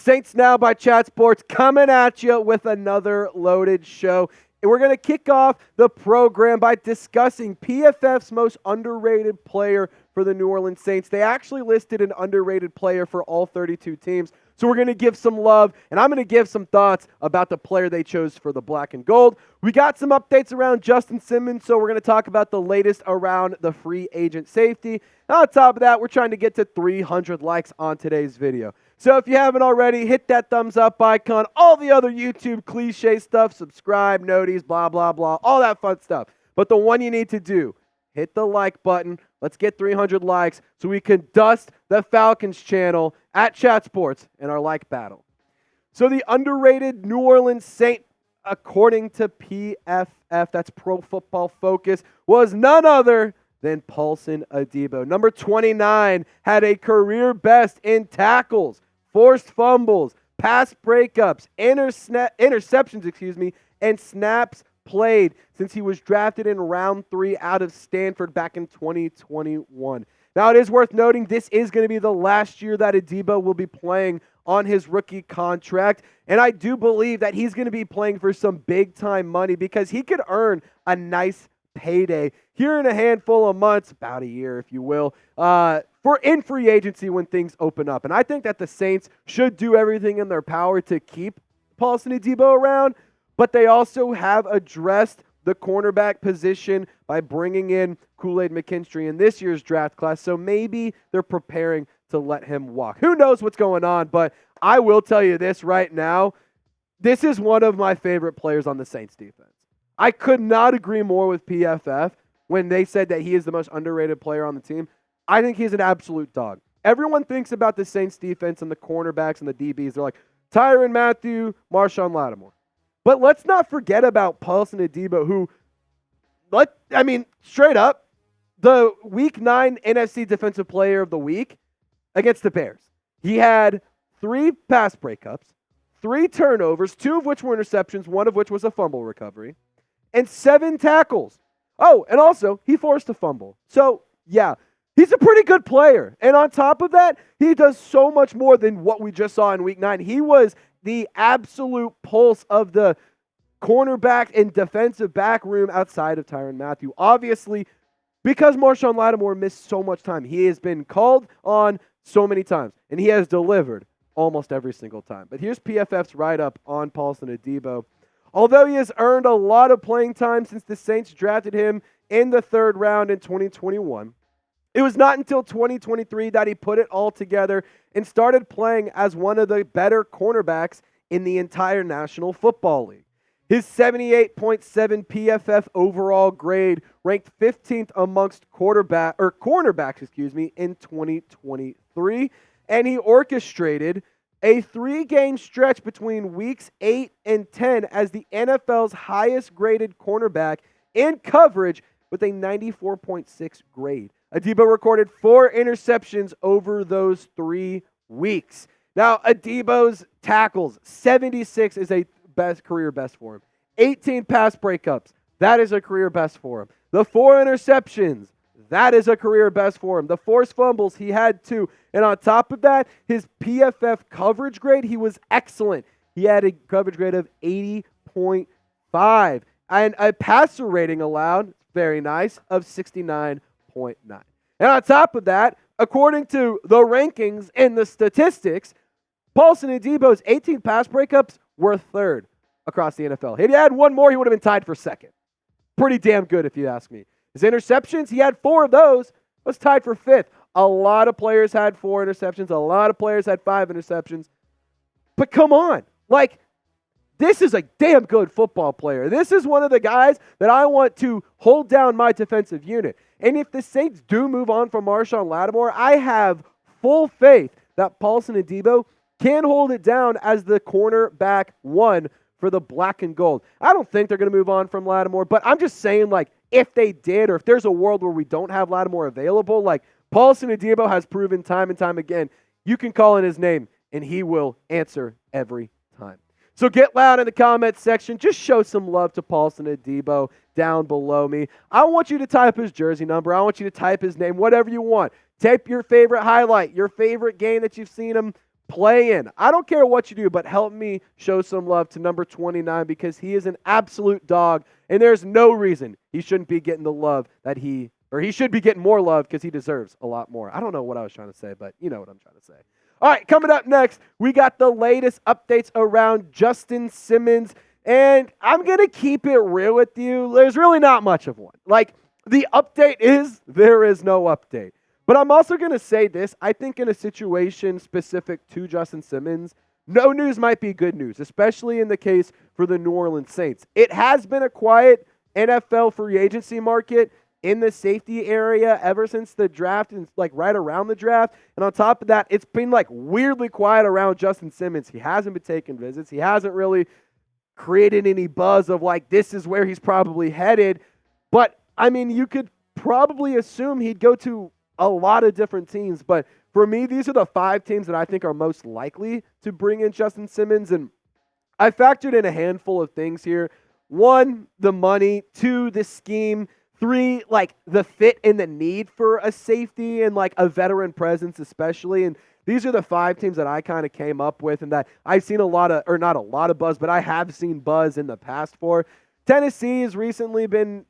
Saints Now by Chat Sports coming at you with another loaded show. And we're going to kick off the program by discussing PFF's most underrated player for the New Orleans Saints. They actually listed an underrated player for all 32 teams. So we're going to give some love, and I'm going to give some thoughts about the player they chose for the black and gold. We got some updates around Justin Simmons, so we're going to talk about the latest around the free agent safety. And on top of that, we're trying to get to 300 likes on today's video. So if you haven't already, hit that thumbs up icon, all the other YouTube cliche stuff, subscribe, noties, blah, blah, blah, all that fun stuff. But the one you need to do, hit the like button. Let's get 300 likes so we can dust the Falcons channel at Chat Sports in our like battle. So the underrated New Orleans Saint, according to PFF, that's Pro Football Focus, was none other than Paulson Adebo. Number 29 had a career best in tackles, forced fumbles, pass breakups, interceptions, and snaps played since he was drafted in round 3 out of Stanford back in 2021. Now, it is worth noting this is going to be the last year that Adebo will be playing on his rookie contract, and I do believe that he's going to be playing for some big-time money because he could earn a nice payday here in a handful of months, about a year, if you will, for in free agency when things open up. And I think that the Saints should do everything in their power to keep Paulson Adebo around, but they also have addressed the cornerback position by bringing in Kool-Aid McKinstry in this year's draft class. So maybe they're preparing to let him walk. Who knows what's going on, but I will tell you this right now. This is one of my favorite players on the Saints defense. I could not agree more with PFF when they said that he is the most underrated player on the team. I think he's an absolute dog. Everyone thinks about the Saints defense and the cornerbacks and the DBs. They're like, Tyrann Mathieu, Marshon Lattimore. But let's not forget about Paulson Adebo, who, straight up, the Week 9 NFC Defensive Player of the Week against the Bears. He had 3 pass breakups, 3 turnovers, 2 of which were interceptions, 1 of which was a fumble recovery, and 7 tackles. Oh, and also, he forced a fumble. So, yeah, he's a pretty good player. And on top of that, he does so much more than what we just saw in Week 9. He was the absolute pulse of the cornerback and defensive back room outside of Tyrann Mathieu. Obviously, because Marshon Lattimore missed so much time, he has been called on so many times, and he has delivered almost every single time. But here's PFF's write-up on Paulson Adebo. Although he has earned a lot of playing time since the Saints drafted him in the 3rd round in 2021, it was not until 2023 that he put it all together and started playing as one of the better cornerbacks in the entire National Football League. His 78.7 PFF overall grade ranked 15th amongst cornerbacks in 2023, and he orchestrated a 3-game stretch between weeks 8 and 10 as the NFL's highest graded cornerback in coverage with a 94.6 grade. Adebo recorded 4 interceptions over those 3 weeks. Now, Adebo's tackles, 76 is a career best for him. 18 pass breakups, that is a career best for him. The 4 interceptions, that is a career best for him. The forced fumbles, he had 2. And on top of that, his PFF coverage grade, he was excellent. He had a coverage grade of 80.5. And a passer rating allowed, very nice, of 69.9. And on top of that, according to the rankings and the statistics, Paulson Adebo's 18 pass breakups were 3rd across the NFL. If he had 1 more, he would have been tied for 2nd. Pretty damn good, if you ask me. His interceptions, he had 4 of those, was tied for 5th. A lot of players had 4 interceptions. A lot of players had 5 interceptions. But come on. This is a damn good football player. This is one of the guys that I want to hold down my defensive unit. And if the Saints do move on from Marshon Lattimore, I have full faith that Paulson Adebo can hold it down as the cornerback 1 for the black and gold. I don't think they're going to move on from Lattimore, but I'm just saying, if they did, or if there's a world where we don't have Lattimore available, Paulson Adebo has proven time and time again, you can call in his name, and he will answer every time. So get loud in the comments section. Just show some love to Paulson Adebo down below me. I want you to type his jersey number. I want you to type his name, whatever you want. Type your favorite highlight, your favorite game that you've seen him play in. I don't care what you do, but help me show some love to number 29 because he is an absolute dog, and there's no reason he shouldn't be getting the love that he should be getting more love because he deserves a lot more. I don't know what I was trying to say, but you know what I'm trying to say. All right, coming up next, we got the latest updates around Justin Simmons, and I'm going to keep it real with you. There's really not much of one. Like, the update is there is no update. But I'm also going to say this. I think in a situation specific to Justin Simmons, no news might be good news, especially in the case for the New Orleans Saints. It has been a quiet NFL free agency market in the safety area ever since the draft and like right around the draft. And on top of that, it's been like weirdly quiet around Justin Simmons. He hasn't been taking visits. He hasn't really created any buzz of like, this is where he's probably headed. But I mean, you could probably assume he'd go to a lot of different teams. But for me, these are the 5 teams that I think are most likely to bring in Justin Simmons. And I factored in a handful of things here. 1, the money. 2, the scheme. 3, like the fit and the need for a safety and like a veteran presence especially. And these are the 5 teams that I kind of came up with and that I've seen a lot of, or not a lot of buzz, but I have seen buzz in the past for. Tennessee has recently been,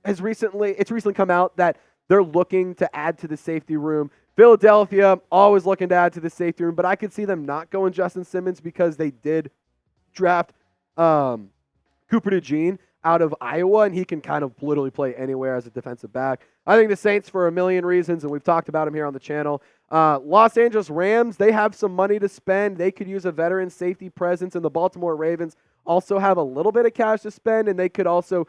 it's recently come out that they're looking to add to the safety room. Philadelphia, always looking to add to the safety room, but I could see them not going Justin Simmons because they did draft Cooper DeJean out of Iowa, and he can kind of literally play anywhere as a defensive back. I think the Saints, for a million reasons, and we've talked about him here on the channel. Los Angeles Rams, they have some money to spend. They could use a veteran safety presence, and the Baltimore Ravens also have a little bit of cash to spend, and they could also,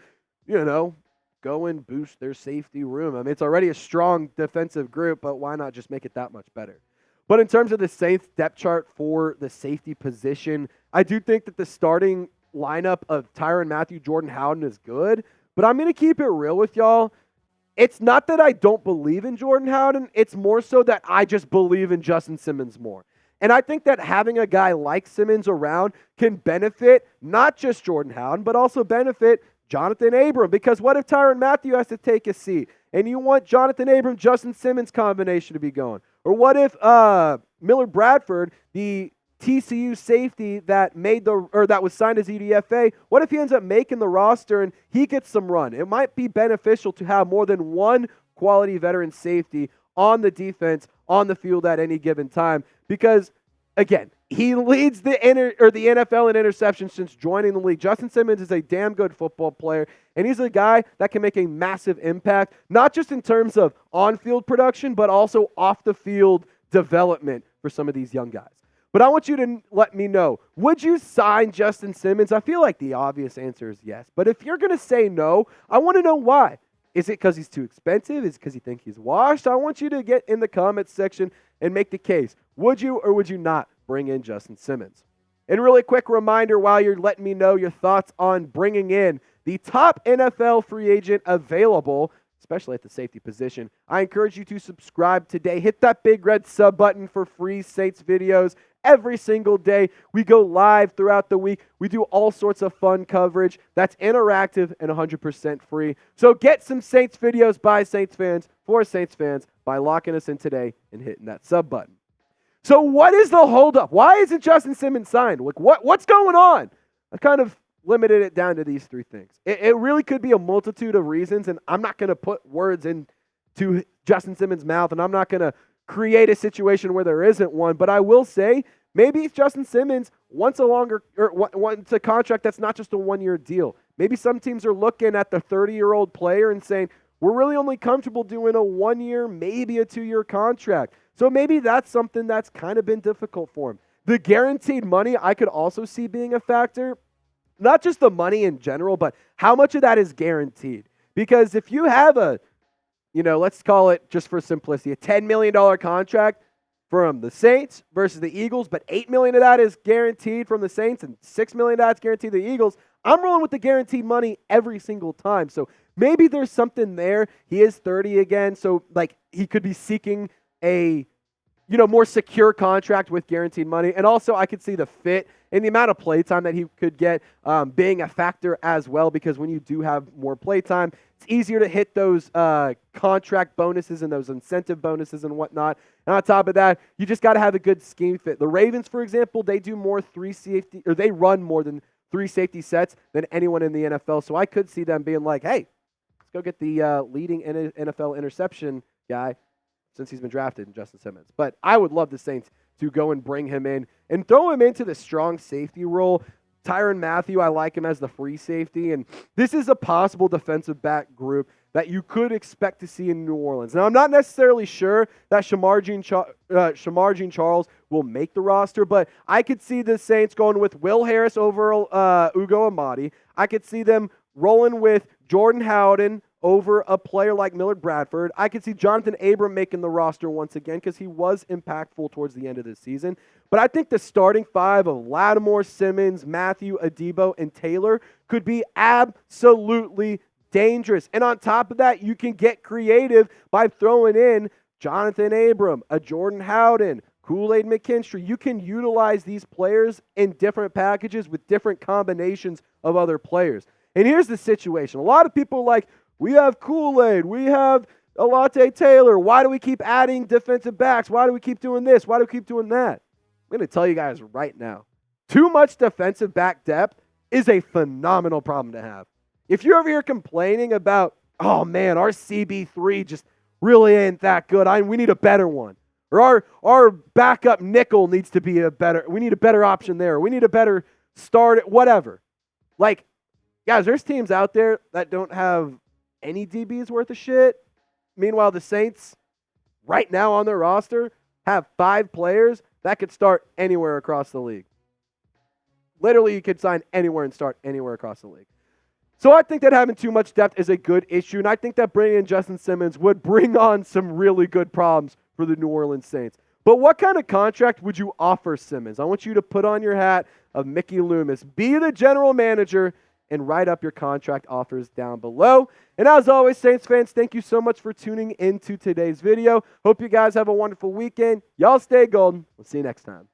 go and boost their safety room. I mean, it's already a strong defensive group, but why not just make it that much better? But in terms of the Saints depth chart for the safety position, I do think that the starting lineup of Tyrann Mathieu, Jordan Howden is good, but I'm going to keep it real with y'all. It's not that I don't believe in Jordan Howden. It's more so that I just believe in Justin Simmons more. And I think that having a guy like Simmons around can benefit not just Jordan Howden, but also benefit Jonathan Abram. Because what if Tyrann Mathieu has to take a seat and you want Jonathan Abram, Justin Simmons combination to be going? Or what if Miller Bradford, the TCU safety that was signed as UDFA, what if he ends up making the roster and he gets some run? It might be beneficial to have more than one quality veteran safety on the defense, on the field at any given time. Because, again, he leads the NFL in interceptions since joining the league. Justin Simmons is a damn good football player, and he's a guy that can make a massive impact, not just in terms of on-field production, but also off-the-field development for some of these young guys. But I want you to let me know, would you sign Justin Simmons? I feel like the obvious answer is yes. But if you're going to say no, I want to know why. Is it because he's too expensive? Is it because you think he's washed? I want you to get in the comments section and make the case. Would you or would you not bring in Justin Simmons? And really quick reminder while you're letting me know your thoughts on bringing in the top NFL free agent available, especially at the safety position, I encourage you to subscribe today. Hit that big red sub button for free Saints videos every single day. We go live throughout the week. We do all sorts of fun coverage that's interactive and 100% free. So get some Saints videos by Saints fans for Saints fans by locking us in today and hitting that sub button. So what is the holdup? Why isn't Justin Simmons signed? Like what's going on? I kind of limited it down to these 3 things. It really could be a multitude of reasons, and I'm not going to put words into Justin Simmons' mouth, and I'm not going to create a situation where there isn't one, but I will say maybe Justin Simmons wants a contract that's not just a 1-year deal. Maybe some teams are looking at the 30-year-old player and saying, we're really only comfortable doing a 1-year, maybe a 2-year contract. So maybe that's something that's kind of been difficult for him. The guaranteed money I could also see being a factor. Not just the money in general, but how much of that is guaranteed. Because if you have let's call it, just for simplicity, a $10 million contract from the Saints versus the Eagles, but $8 million of that is guaranteed from the Saints and $6 million of that's guaranteed to the Eagles, I'm rolling with the guaranteed money every single time. So maybe there's something there. He is 30 again, so he could be seeking a more secure contract with guaranteed money. And also I could see the fit and the amount of play time that he could get being a factor as well, because when you do have more play time, It's easier to hit those contract bonuses and those incentive bonuses and whatnot. And on top of that, you just got to have a good scheme fit. The Ravens, for example, they do more they run more than 3 safety sets than anyone in the NFL. So I could see them being like, hey, let's go get the leading NFL interception guy since he's been drafted, Justin Simmons. But I would love the Saints to go and bring him in and throw him into the strong safety role. Tyrann Mathieu, I like him as the free safety, and this is a possible defensive back group that you could expect to see in New Orleans. Now, I'm not necessarily sure that Shamar Jean Charles will make the roster, but I could see the Saints going with Will Harris over Ugo Amadi. I could see them rolling with Jordan Howden over a player like Millard Bradford. I could see Jonathan Abram making the roster once again because he was impactful towards the end of the season. But I think the starting 5 of Lattimore, Simmons, Mathieu, Adebo, and Taylor could be absolutely dangerous. And on top of that, you can get creative by throwing in Jonathan Abram, a Jordan Howden, Kool-Aid McKinstry. You can utilize these players in different packages with different combinations of other players. And here's the situation. A lot of people are like, we have Kool-Aid, we have Alontae Taylor. Why do we keep adding defensive backs? Why do we keep doing this? Why do we keep doing that? I'm going to tell you guys right now, too much defensive back depth is a phenomenal problem to have. If you're over here complaining about, oh man, our CB3 just really ain't that good. We need a better one. Or our backup nickel needs to be we need a better option there. We need a better start, whatever. Like, guys, there's teams out there that don't have any DBs worth of shit. Meanwhile, the Saints, right now on their roster, have 5 players that could start anywhere across the league. Literally, you could sign anywhere and start anywhere across the league. So I think that having too much depth is a good issue, and I think that bringing in Justin Simmons would bring on some really good problems for the New Orleans Saints. But what kind of contract would you offer Simmons? I want you to put on your hat of Mickey Loomis. Be the general manager and write up your contract offers down below. And as always, Saints fans, thank you so much for tuning into today's video. Hope you guys have a wonderful weekend. Y'all stay golden. We'll see you next time.